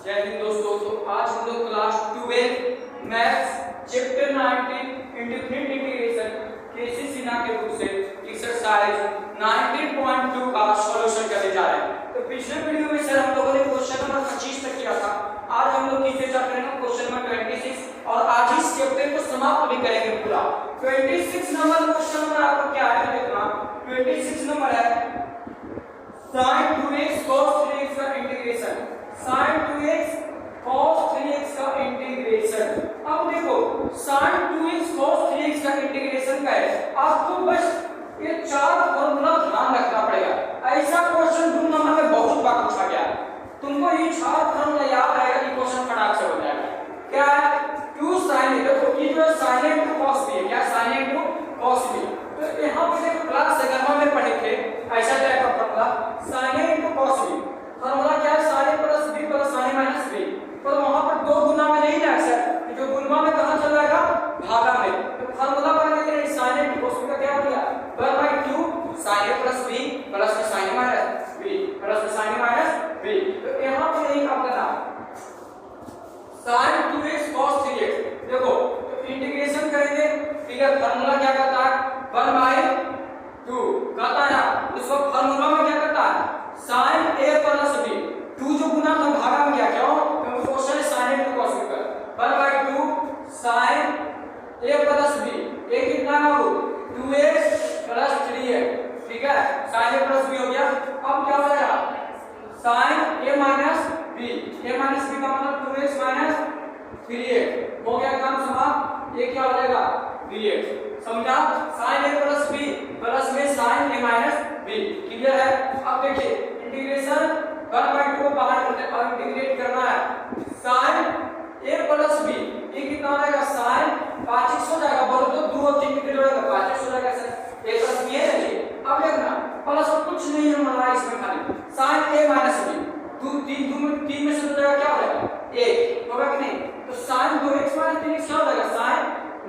जय हिंद दोस्तों। तो आज हम लोग class 12 maths chapter 19 indefinite integration KC Sinha के बुक से एक्सरसाइज 19.2 का सॉल्यूशन करने जा रहे हैं। तो पिछले वीडियो में सर हम लोगों ने क्वेश्चन नंबर 25 तक किया था। आज हम लोग तीसरे चैप्टर में क्वेश्चन नंबर 26 और आज इस चैप्टर को समाप्त भी करेंगे पूरा। 26 नंबर क्वेश्चन नंबर आपको क्या है देखना। 26 नंबर है sin 2x cos 3x का integration. sin 2x cos 3x का इंटीग्रेशन। अब देखो sin 2x cos 3x का इंटीग्रेशन का है, आपको बस ये चार फॉर्मूला ध्यान रखना पड़ेगा। ऐसा क्वेश्चन 2 नंबर में बहुत बार पूछा गया है, तुमको ये चार फॉर्मूला याद रहेगा कि क्वेश्चन फटाक से हो जाएगा। क्या है 2 sin देखो ये जो sin a into cos b है, क्या sin a into cos b। तो यहां पे देखो क्लास 11 में पढ़े थे ऐसा टाइप का formula sin a into cos b। Formula क्या है sin a plus b plus sin a minus b। तो वहां पर दो गुना में नहीं ना सर, जो गुणा में कहां चला जाएगा भागा में। तो फॉर्मूला बना देते हैं sin a into cos b का क्या हो गया 1/2 sin a plus b plus sin a minus b plus sin a minus b। तो यहां पे यही काम करना sin 2x cos 3x। देखो तो इंटीग्रेशन करेंगे, ठीक है। फार्मूला क्या कहता है 1/2 कहता है ना, उसको फार्मूला में क्या करता है sin a plus b। 2 जो गुना था भागा में गया, क्यों क्योंकि क्वेश्चन है sin a into cos b का 1/2 sin a plus b। a कितना है वो 2x plus 3x, ठीक है। sin a plus b हो गया। अब क्या हो जाएगा sin a minus b। a minus b का मतलब 2x minus 3x हो गया, काम समाप्त। ये क्या हो जाएगा dx, समझा। sin a plus b plus में sin a minus b, clear है। अब देखिए इंटीग्रेशन 1/2 को बाहर करते हैं और इंटीग्रेट करना है sin a plus b। ये कितना हो जाएगा sin 5x हो जाएगा, बोलो तो 2 और 3 कितने जोड़ेगा 5x हो जाएगा सर। a plus b है ना। अब देखना प्लस कुछ नहीं है हमारा इसमें, खाली sin a minus b। 3 में से हो जाएगा क्या हो जाएगा 1 होगा कि नहीं। तो sin 2x minus 3x क्या हो जाएगा sin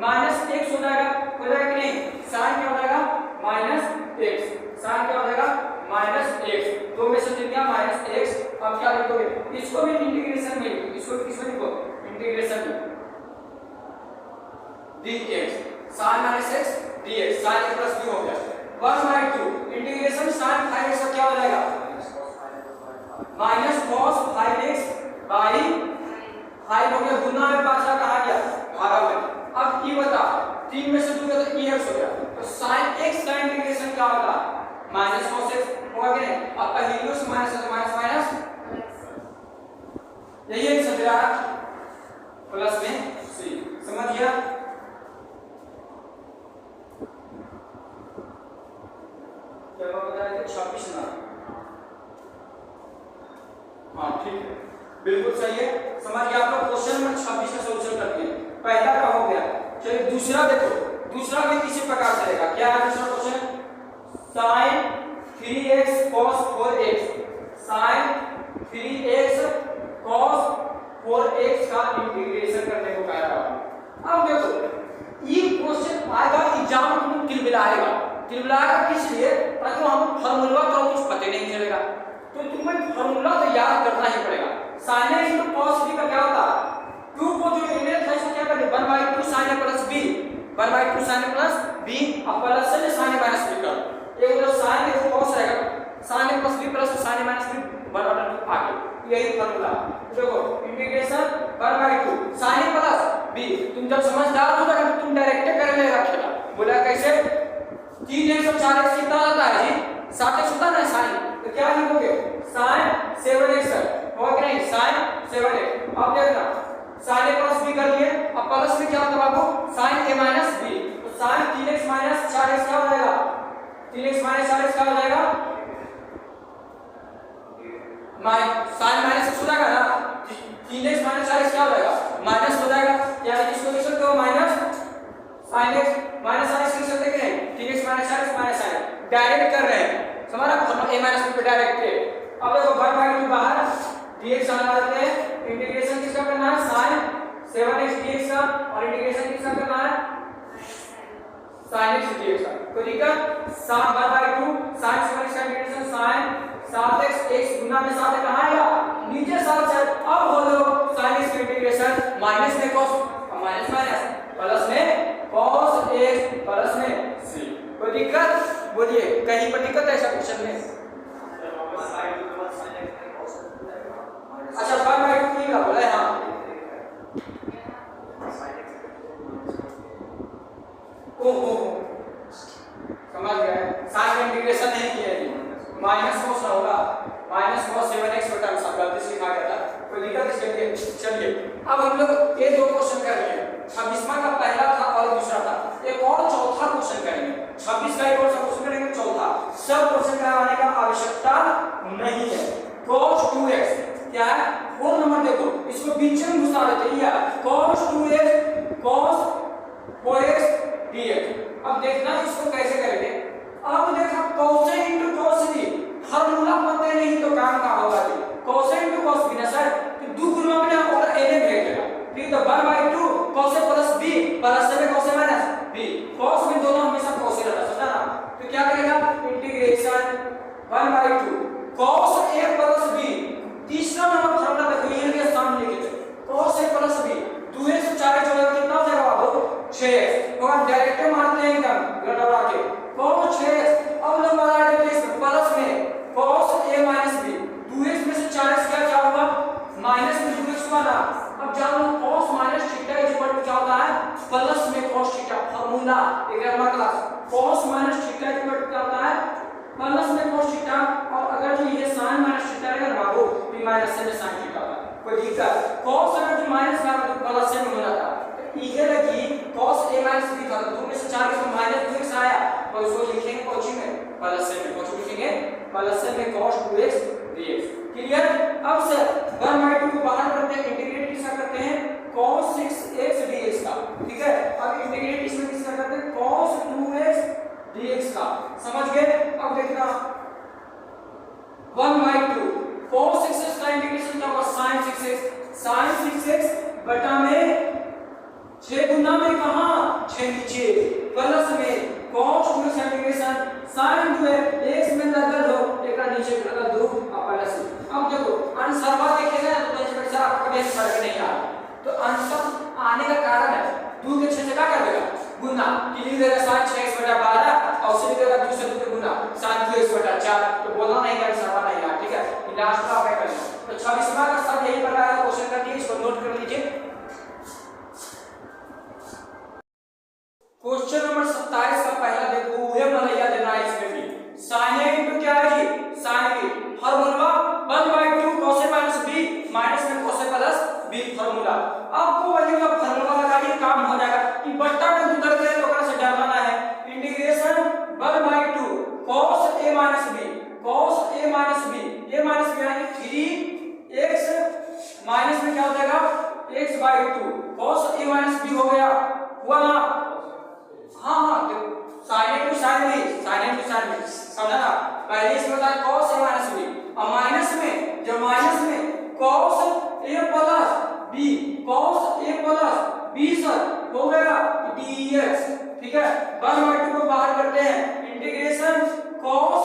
minus x हो जाएगा कि नहीं। sin क्या हो जाएगा minus x, sin क्या हो जाएगा minus x। 2 में से निकल गया minus x। अब क्या लिखोगे, इसको भी इंटीग्रेशन में, इसको किसमें लिखो इंटीग्रेशन में dx sin minus x dx sin a plus b हो गया 1/2 इंटीग्रेशन sin 5x का क्या हो जाएगा minus cos 5x by 5 हो गया, गुना में पासा कहा गया भागा में। अब ये बता 3 में से 2 गया तो x हो गया, तो sin x का इंटीग्रेशन क्या होगा minus cos x होगा कि नहीं। अब पहले से माइनस है तो माइनस माइनस यही है सदरा प्लस में c, समझ गया। क्या बताया 26 ना, हाँ ठीक है बिल्कुल सही है, समझ गया आप लोग। क्वेश्चन नंबर 26 का सॉल्यूशन करते हैं। पहला का हो गया, चलिए दूसरा देखो। दूसरा भी इसी प्रकार चलेगा। क्या है दूसरा question sin 3x cos 4x sin 3x cos 4x का इंटीग्रेशन करने को कह रहा हूं। अब देखो ये क्वेश्चन आएगा एग्जाम में तिलमिलाएगा किस लिए, ताकि हम फार्मूला तो कुछ पता नहीं चलेगा, तो तुम्हें फार्मूला तो याद करना ही पड़ेगा। sin a into cos b का क्या होता है 2 को जो इन्हें था इसको क्या करें 1/2 sin a plus b 1/2 sin a plus b अब प्लस से sin a minus b कर एक जो sin a cos रहेगा sin a plus b plus sin a minus b 1/2 आगे, यही फार्मूला। देखो integration 1/2 sin a plus b। तुम जब समझदार हो जाओगे तो तुम डायरेक्ट कर लेगा खेला। बोला कैसे 3x और 4x कितना आता है जी 7x होता है ना sin, तो क्या लिखोगे sin 7x होगा कि नहीं sin 7x। अब देखना sin a plus b कर लिए, अब प्लस में क्या होता है बाबू sin a minus b। तो sin 3x minus 4x क्या हो जाएगा 3x minus 4x क्या हो जाएगा sin minus x हो जाएगा ना, 3x minus 4x क्या हो जाएगा माइनस हो जाएगा। यानी किसको लिख सकते हो minus sin x minus 4x लिख सकते हैं, 3x minus 4x minus sin direct कर रहे हैं, समझ रहा a minus b पे डायरेक्ट है। अब देखो 1/2 बाहर dx आना देते हैं, इंटीग्रेशन किसका करना है sin 7x dx का, और इंटीग्रेशन किसका करना है sin x dx का। तो दिक्कत 1/2 sin 7x का इंटीग्रेशन sin 7x x गुना में 7 कहां आएगा नीचे 7 से। अब हो माइनस में cos माइनस माइनस प्लस में cos x प्लस में c। कोई दिक्कत? बोलिए कहीं पर दिक्कत है ऐसा क्वेश्चन में? अच्छा 1/2 का बोला है। हाँ ओहो समझ गए। साइन का इंटीग्रेशन नहीं किया है, माइनस cos ना होगा, माइनस cos 7x बटा सब गलती से लिखा गया था। कोई दिक्कत इसके? चलिए अब हम लोग ये दो क्वेश्चन कर रहे हैं। 26वां का पहला था और दूसरा था, एक और चौथा क्वेश्चन करेंगे। 26 का एक और क्वेश्चन करेंगे, चौथा। सब क्वेश्चन करवाने का आवश्यकता नहीं है। cos 2x क्या है? 4 नंबर देखो, इसको बीच में घुसा देते हैं। cos 2x cos 4x dx। अब देखना इसको कैसे करेंगे। अब देखा cos into cos b, formula पता नहीं तो काम का होगा जी। cos into cos b ना सर, तो दो गुना में ना और a ने ब्रेक देगा। ठीक तो 1/2 cos a plus b plus में cos a minus b। cos में दोनों हमेशा cos रहता है, समझा ना? तो क्या करेगा? Integration 1/2 cos a plus b। तीसरा नंबर फार्मूला देखो, ये के सामने लिखे cos a plus b 2x 4 जोड़ेगा कितना हो जाएगा बाबू? 6x। तो हम डायरेक्ट मारते हैं एकदम लड़ा के cos 6x। अब लोग लगा देते हैं प्लस में cos a minus b। 2x में से 4x क्या हुआ? माइनस में 2x हुआ ना। अब जानो cos minus theta equal to क्या होता है? प्लस में cos theta. Formula grammar class, cos minus theta equal to क्या होता है? प्लस में cos थीटा। और अगर जो ये sin माइनस थीटा रहेगा ना बाबू, b माइनस से में sin थीटा होगा। कोई दिक्कत? cos अगर जो माइनस का प्लस से में हो जाता है, इधर की cos a माइनस b था, 2 में से 4 इसमें माइनस 2x आया, तो इसको लिखेंगे कोची में प्लस से में, कोची लिखेंगे प्लस से में cos 2x dx। क्लियर? अब सर 1/2 को बाहर करते हैं, इंटीग्रेट किसका करते हैं? cos 6x dx का। ठीक है, अब इंटीग्रेट इसमें किसका करते हैं? cos 2x dx का। समझ गए? अब देखना 1/2 cos 6x का इंटीग्रेशन क्या होगा? sin 6x। sin 6x बटा में 6 गुना में कहां? 6 नीचे प्लस में cos 2x integration sin 2x में लगा दो, एक नीचे लगा दो प्लस। अब देखो आंसर बात देखिएगा तो बेंच पर सर आपका बेंच फर्क नहीं आ रहा, तो आंसर आने का कारण है 2 के 6 से क्या कर देगा? गुना। क्लियर देगा sin 6x बटा 12 और उसे देगा 2 से 2 के गुना sin 2x बटा 4। तो बोलना नहीं है आंसर नहीं आ, ठीक है? लास्ट का आप करेंगे। तो 26वां का सब यही प्रकार का क्वेश्चन करके इसको नोट कर लीजिए। क्वेश्चन नंबर 27 का पहला देखो, ये मलैया देना है इसमें भी। sin a इनटू क्या है जी? sin b। Formula 1/2 cos a minus b minus में cos a plus b formula. आपको वही का फार्मूला लगाइए, काम हो जाएगा। कि बट्टा में उधर के तो ओकरा से डरना है। Integration 1/2 cos a minus b cos a minus b, a minus b यानी 3x माइनस में क्या हो जाएगा? x/2 cos a minus b हो गया, हुआ ना? हाँ sin a to sin b, sin a to sin b, समझा ना? पहले इसमें होता है cos a माइनस b, और माइनस में जब माइनस में cos a plus b cos a plus b sir हो गया dx। ठीक है, 1/2 को बाहर करते हैं, इंटीग्रेशन cos।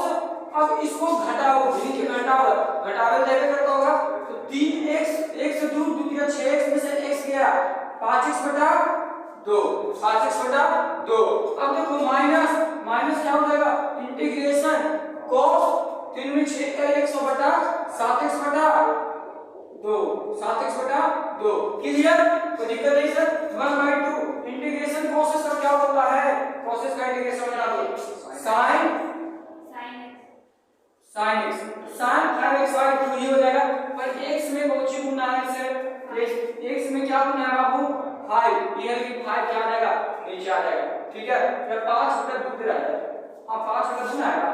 अब इसको घटाओ, के घटाओ, घटावे देवे करता होगा तो 3x 1 से 2 2 6x में से x गया 5x बटा 2, 5x बटा 2। अब देखो माइनस माइनस क्या हो जाएगा? इंटीग्रेशन cos 3 में 6x बटा 7x बटा 2, 7x बटा 2। क्लियर? कोई दिक्कत नहीं सर? 1/2 इंटीग्रेशन cos का क्या होता है? cos का इंटीग्रेशन बना दो sin x sin 5x/2 ये हो जाएगा। पर x में बहुत सी गुना है सर, x में क्या गुना है बाबू? 5। ये कि 5 क्या आ जाएगा? नीचे आ जाएगा। ठीक है, जब 5/2 दे रहा है, हां 5/2 आएगा,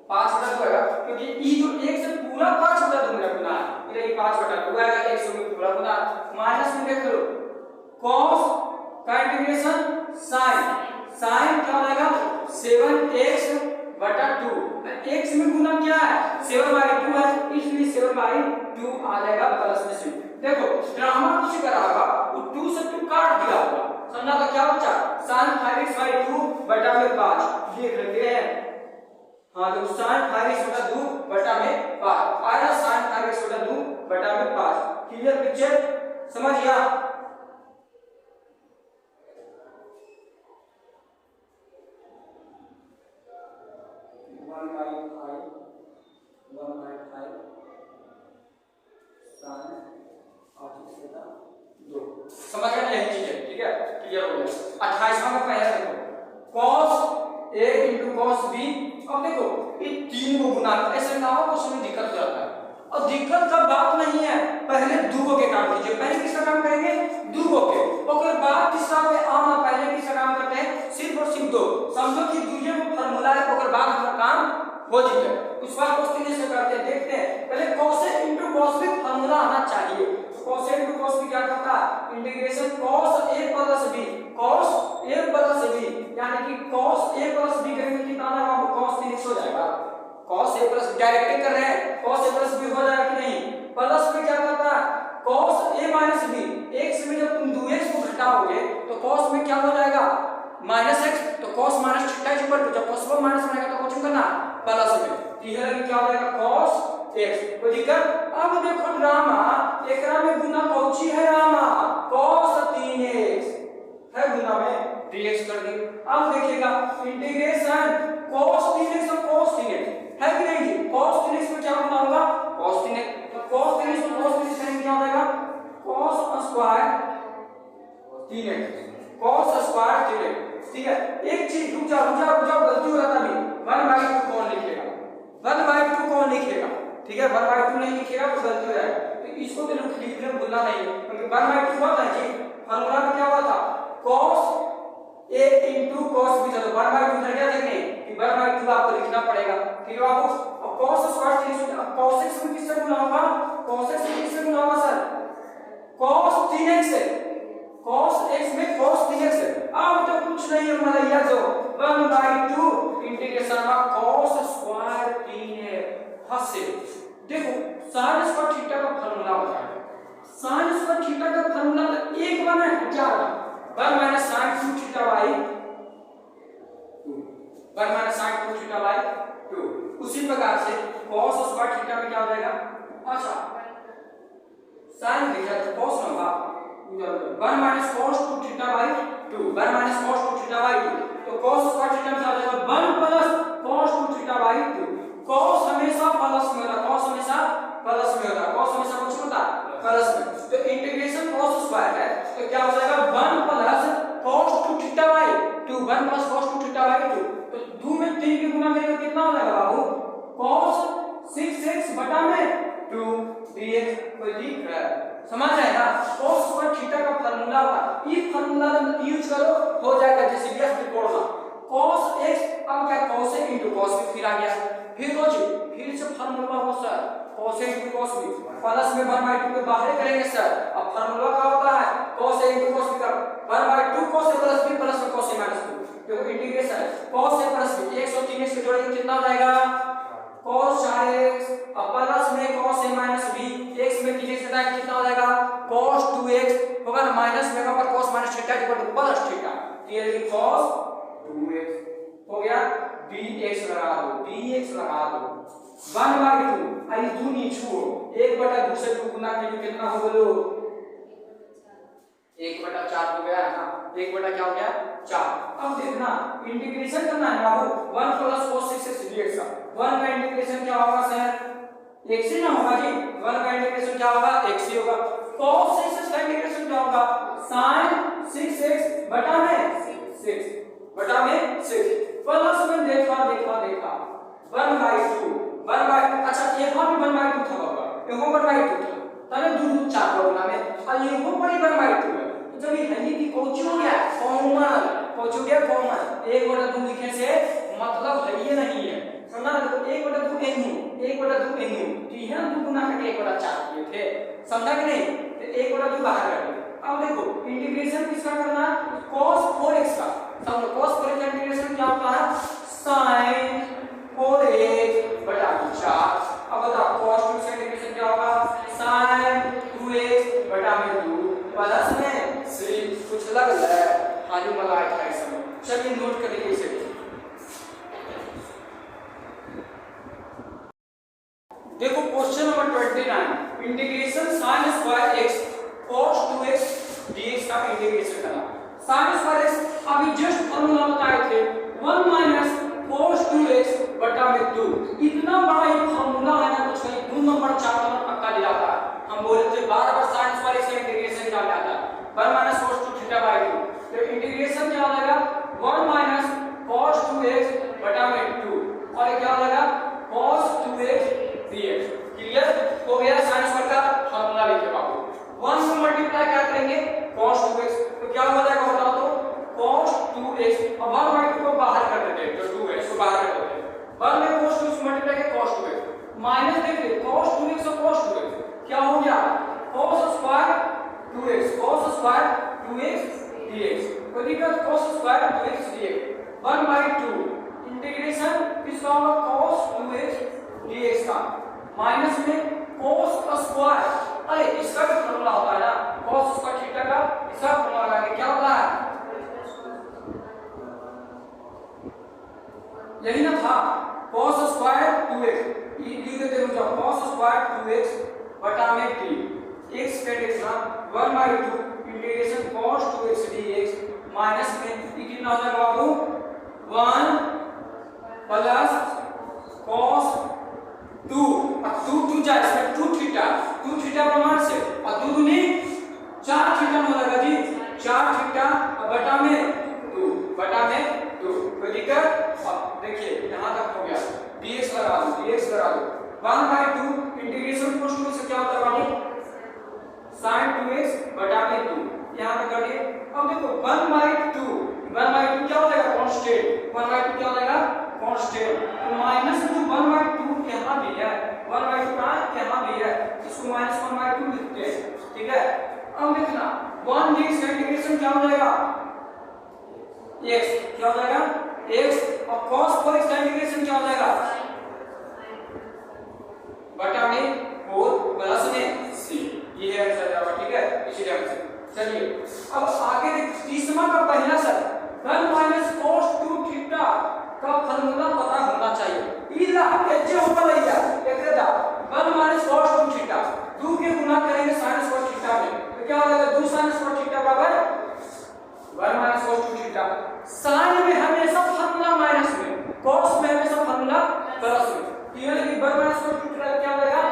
5/2 आएगा, क्योंकि ई जो 1 से पूरा 5/2 मेरा गुना है, इधर ये 5/2 आएगा, 1 से पूरा गुना। माइनस में देख लो cos का इंटीग्रेशन sin क्या हो जाएगा? 7x बटा 2। x में गुना क्या है? 7/2 है, इसलिए 7/2 आ जाएगा प्लस में से। देखो ड्रामा कुछ करा होगा, वो 2 से 2 काट दिया होगा, समझा? तो क्या बचा? sin 5x/2 बटा में 5 लिख लेते हैं। हाँ तो sin 5x/2 बटा में 5 आया, sin 5x/2 बटा में 5। Clear picture? समझ दिक्कत का बात नहीं है, पहले दूगो के काम कीजिए। पहले किसका काम करेंगे? दूगो के, ओकर बाद तीसरा पे आना। पहले किसका काम करते हैं? सिर्फ और सिर्फ दो। समझो कि दूजे को फार्मूला है, ओकर बाद हमारा काम हो जाए। उस बात को सीधे से करते हैं, देखते हैं। पहले cosec into cos b formula आना चाहिए। cosec इनटू cos b क्या करता है? Integration cos a plus b, cos a plus b, यानी कि cos a प्लस b करेंगे कितना आना है? आपको cos 3x हो जाएगा। cos a प्लस डायरेक्ट कर रहे हैं, cos a प्लस b हो जाएगा कि नहीं? प्लस में क्या करता है? cos a minus b, x में जब तुम 2x को घटाओगे तो cos में क्या हो जाएगा? माइनस x, तो cos minus theta is equal to, जब cos को माइनस बनाएगा तो कुछ करना प्लस में, यह क्या हो जाएगा? cos x। कोई दिक्कत? अब देखो ड्रामा, एकरा में गुना कौची है? रामा cos 3x है, गुना में dx कर दी। अब देखिएगा इंटीग्रेशन cos 3x और cos 3x है कि नहीं जी? cos 3x में क्या गुना होगा? cos 3x, तो cos 3x और cos 3x करेंगे क्या हो जाएगा? cos square 3x, cos square 3x। ठीक है, एक चीज रुक जाओ गलती हो रहा था अभी। 1/2 कौन लिखेगा? 1/2 कौन लिखेगा? ठीक है, 1/2 नहीं लिखेगा तो गलती हो जाएगा, तो इसको तो लिखने भूलना नहीं, क्योंकि 1/2 हुआ था जी फार्मूला में क्या हुआ था? cos a into cos b था, तो 1/2 इधर क्या देखने कि 1/2 आपको लिखना पड़ेगा। ठीक है बाबू, अब cos स्क्वायर 3x, अब cos x में किससे गुना होगा? cos x में किससे गुना होगा सर? cos 3x से, cos x में cos 3x है। अब तो कुछ नहीं है मलैया, जो 1/2 इंटीग्रेशन में cos स्क्वायर 3x हसे। देखो sin स्क्वायर थीटा का फार्मूला बताया, sin स्क्वायर थीटा का फार्मूला तो 1 बना है 1000 1 minus sin 2 theta by 2, 1 minus sin 2 theta by 2। उसी प्रकार से cos स्क्वायर थीटा में क्या हो जाएगा? अच्छा sin देखा तो cos ना होगा 1 minus cos 2 theta by 2, 1 minus cos 2 theta by 2, तो cos स्क्वायर थीटा में क्या हो जाएगा? 1 plus cos 2 theta by 2। cos हमेशा प्लस में होता है, cos हमेशा प्लस में होता है, cos हमेशा कुछ होता है प्लस में। तो इंटीग्रेशन cos स्क्वायर है, तो क्या हो जाएगा? 1 plus cos 2 theta by 2, 1 plus cos 2 theta by 2, तो 2 में 3 के गुना करेंगे कितना हो जाएगा बाबू? cos 6x बटा में 2 dx। कोई दिख रहा है? समझ रहे हैं ना? cos स्क्वायर थीटा का फार्मूला होता है, ये फार्मूला यूज करो हो जाएगा जैसे भी आप रिकॉर्ड ना cos x, अब क्या cos a into cos b फिर आ गया, फिर हो जी फिर से फार्मूला हो sir cos a into cos b, plus में 1/2 के बाहर करेंगे सर। अब फार्मूला क्या होता है? cos a into cos b का 1/2 cos a plus b plus में cos a माइनस 2। देखो integration cos a plus b, 1 और 3x के जोड़ेंगे कितना हो जाएगा? cos 4x, अब प्लस में cos a minus b, x में 3x घटाएंगे कितना हो जाएगा? cos 2x होगा ना, माइनस में का पर cos minus theta equal two plus theta, ये देखिए cos 2x हो गया, dx लगा दो, dx लगा दो 1/2 आई 2 नीचो 1/2 से 2 गुना के लिए कितना हो गया? 1/4 हो गया ना, 1 क्या हो गया? 4। अब देखना इंटीग्रेशन करना है बाबू, 1 प्लस cos 6x dx का 1 का इंटीग्रेशन क्या होगा सर? x ही ना होगा जी, 1 का इंटीग्रेशन क्या होगा? x ही होगा। cos 6x का इंटीग्रेशन क्या होगा? sin 6x बटा में 6 बटा में 6, प्लस में देखा 1/2 अच्छा यहाँ भी 1/2 था बाबा, यहाँ 1/2 था, तने 2 4 गुना में और ये वो बड़ी 1/2 है। तो जब ये हनी की कोची हो गया कॉमन, कोची हो गया कॉमन, 1/2 लिखने से मतलब है ये नहीं है, समझा ना? तो 1/2 nu 1/2 nu, तो यहाँ 2 गुना करके 1/4 किए थे, समझा कि नहीं? तो 1/2 बाहर कर दिया। अब देखो इंटीग्रेशन किसका करना है? cos 4x का। समझो cos 4x का इंटीग्रेशन क्या होता है? sin 4x बटा 4। अब बताओ cos 2 का इंटीग्रेशन क्या होगा? sin 2x बटा में 2 प्लस में 3। कुछ लग रहा है हाजी मला आया है समय, चलिए नोट कर लीजिए इसे। देखो question number 29, integration sin square x cos 2x dx का इंटीग्रेशन करना। sin स्क्वायर x अभी जस्ट फार्मूला बताए थे 1 माइनस cos 2x बटा में 2। इतना बड़ा ये फार्मूला है ना, कुछ कहीं 2 नंबर 4 नंबर पक्का दिया था। हम बोले थे बार-बार sin स्क्वायर x का इंटीग्रेशन निकालना था 1 माइनस cos 2 थीटा बाय 2, तो इंटीग्रेशन क्या हो जाएगा? 1 माइनस cos 2x बटा में 2 और क्या हो जाएगा? cos 2x dx। क्लियर हो गया? देखिए cos 2x और cos 2x क्या हो गया, cos स्क्वायर 2x dx, तो दिक्कत cos square 2x dx 1/2 integration किसका होगा, cos 2x dx का, माइनस में cos स्क्वायर, अरे इसका भी फॉर्मूला होता है ना, cos स्क्वायर थीटा का इसका फॉर्मूला लगा के क्या होता है, यही ना था, cos स्क्वायर 2x लिख देते हैं, cos स्क्वायर 2x बटा में t x का derivative 1/2 integration cos 2x dx minus में कितना हो जाएगा बाबू 1 प्लस cos 2 और 2 जाए इसमें 2 थीटा प्रमाण से और 2 दूनी 4 थीटा हो जाएगा जी, 4 थीटा बटा में 2 कोई दिक्कत। अब देखिए यहां तक हो गया, dx लगा दो 1/2 इंटीग्रेशन cos 2 से क्या होता है बाबू sin 2x बटा में 2, यहां पे कर दिए। अब देखो 1/2 क्या हो जाएगा कांस्टेंट, 1/2 क्या हो जाएगा कांस्टेंट, तो माइनस में जो 1/2 यहां भी है, 1/2 का यहां भी है, इसको -1/2 लिखते हैं, ठीक है। अब देखना 1 dx का इंटीग्रेशन क्या हो जाएगा x, क्या हो जाएगा x, और cos 4x का इंटीग्रेशन क्या हो जाएगा बटा में 4 प्लस में c, ये है आंसर जाएगा, ठीक है। इसी तरह से चलिए अब आगे देखिए तीसरा का पहला शर्त 1 cos 2 थीटा का फार्मूला पता होना चाहिए, इला एच होगा लइया एकरे दा 1 cos 2 थीटा 2 के गुना करेंगे sin cos थीटा में, तो क्या हो जाएगा 2 sin cos थीटा बराबर 1 cos 2 थीटा। sin में हमेशा फार्मूला माइनस में, cos में हमेशा फार्मूला प्लस में, क्लियर है कि 1 cos 2 थीटा क्या हो जाएगा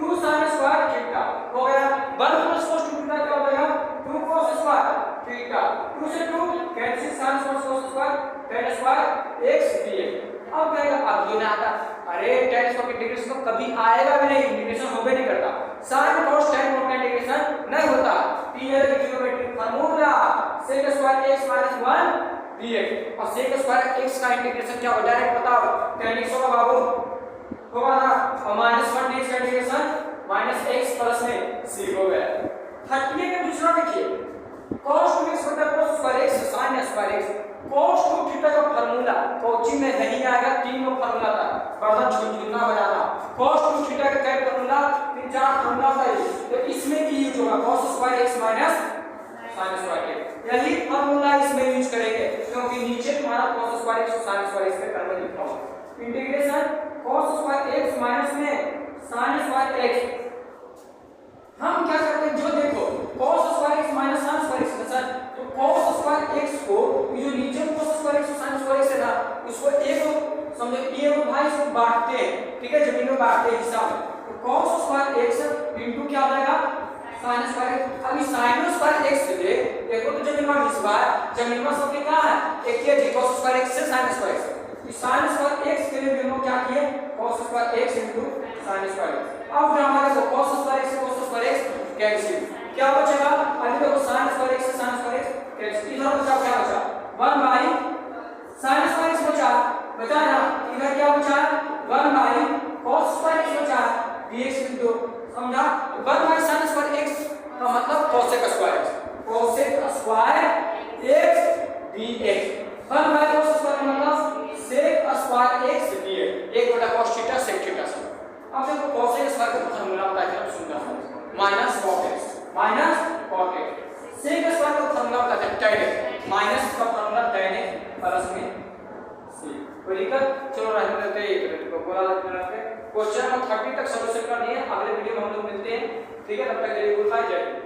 2 sin स्क्वायर थीटा हो गया, 1 cos 2 थीटा क्या हो जाएगा 2 cos स्क्वायर थीटा, 2 से 2 cancel sin cos square tan square x dx। अब कहेगा अब जो ना आता, अरे tan स्क्वायर इंटीग्रेशन तो कभी आएगा भी नहीं, इंटीग्रेशन हो भी नहीं करता, sin cos tan का इंटीग्रेशन नहीं होता, क्लियर है कि geometric formula sec square x - 1 dx और sec स्क्वायर x का इंटीग्रेशन क्या होगा डायरेक्ट बताओ, tan x होगा बाबू होगा ना, और -1 dx का इंटीग्रेशन -x प्लस में c हो गया। 38 का दूसरा देखिए cos 2x बटा cos square x sin square x, cos 2 theta का फार्मूला कोचिंग में नहीं आएगा, 3 का फार्मूला था, बड़ा झुनझुना बजाना, cos 2 थीटा का क्या फार्मूला 3-4 फार्मूला था, तो इसमें भी यूज होगा cos square x minus sin square x, यही फार्मूला इसमें यूज करेंगे, क्योंकि नीचे तुम्हारा cos square x sin square x का फॉर्मूला लिखा हो, integration cos square x minus में sin स्क्वायर x, हम क्या करते हैं जो देखो cos square x minus sin square x का सर, तो cos स्क्वायर x को ये जो नीचे cos square x sin square x है ना, उसको एक समझो ये को भाई इसको बांटते हैं, ठीक है, जमीन में बांटते हैं हिस्सा में, तो cos स्क्वायर x इनटू क्या हो जाएगा sin स्क्वायर x। अभी sin स्क्वायर x से ले देखो तो जमीन में हिस्सा है, जमीन में सब क्या है एक ही है cos स्क्वायर x से sin स्क्वायर x, इस sin स्क्वायर x के लिए हम लोग क्या किए cos square x into sin square x। अब हमारे को cos स्क्वायर x से cos स्क्वायर x कैंसिल, क्या बचेगा अभी देखो sin स्क्वायर x से sin स्क्वायर x कैंसिल, इधर बचा क्या बचा 1 बाई sin स्क्वायर x बचा ना, इधर क्या बचा 1 बाई cos स्क्वायर x बचा dx बिंदु, समझा, 1 बाई sin स्क्वायर x का मतलब cosec square x dx, 1 by cos square मतलब sec square x dx, 1 cos theta sec theta से। अब देखो cosec स्क्वायर का फार्मूला बताया था सुनना minus cot x sec square का फार्मूला बताया था tan x माइनस का फार्मूला tan x प्लस में c, कोई दिक्कत, चलो रहने देते हैं, तो बोला रहते क्वेश्चन नंबर 30 तक सॉल्यूशन कर दिए, अगले वीडियो में हम लोग मिलते हैं, ठीक है, तब तक के लिए गुड बाय, जय हिंद।